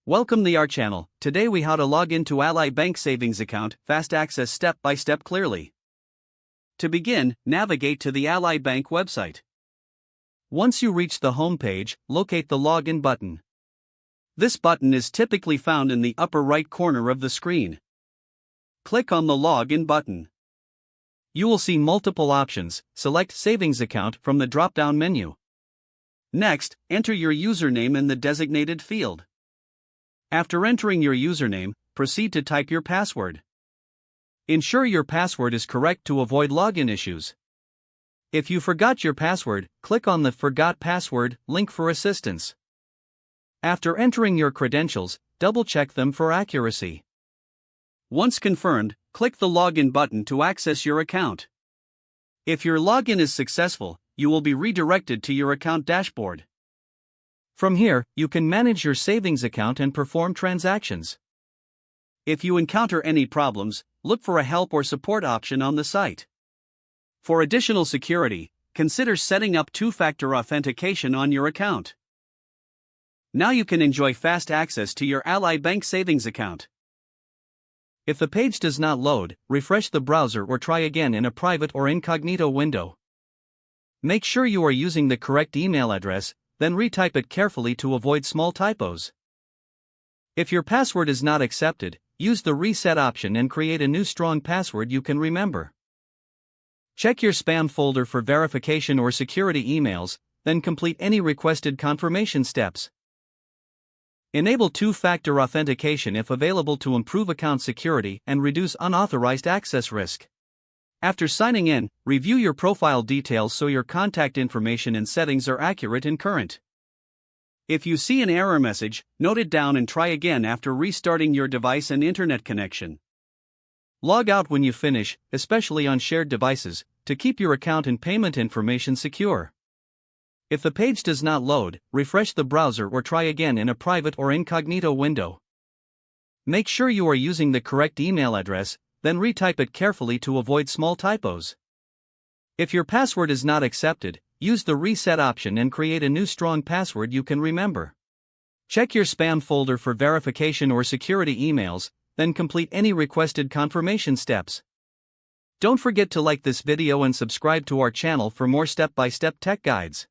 Welcome to our channel. Today we how to log into Ally Bank savings account, fast access step by step clearly. To begin, navigate to the Ally Bank website. Once you reach the home page, locate the login button. This button is typically found in the upper right corner of the screen. Click on the login button. You will see multiple options. Select savings account from the drop-down menu. Next, enter your username in the designated field. After entering your username, proceed to type your password. Ensure your password is correct to avoid login issues. If you forgot your password, click on the Forgot Password link for assistance. After entering your credentials, double-check them for accuracy. Once confirmed, click the Login button to access your account. If your login is successful, you will be redirected to your account dashboard. From here, you can manage your savings account and perform transactions. If you encounter any problems, look for a help or support option on the site. For additional security, consider setting up two-factor authentication on your account. Now you can enjoy fast access to your Ally Bank savings account. If the page does not load, refresh the browser or try again in a private or incognito window. Make sure you are using the correct email address, then retype it carefully to avoid small typos. If your password is not accepted, use the reset option and create a new strong password you can remember. Check your spam folder for verification or security emails, then complete any requested confirmation steps. Enable two-factor authentication if available to improve account security and reduce unauthorized access risk. After signing in, review your profile details so your contact information and settings are accurate and current. If you see an error message, note it down and try again after restarting your device and internet connection. Log out when you finish, especially on shared devices, to keep your account and payment information secure. If the page does not load, refresh the browser or try again in a private or incognito window. Make sure you are using the correct email address, then retype it carefully to avoid small typos. If your password is not accepted, use the reset option and create a new strong password you can remember. Check your spam folder for verification or security emails, then complete any requested confirmation steps. Don't forget to like this video and subscribe to our channel for more step-by-step tech guides.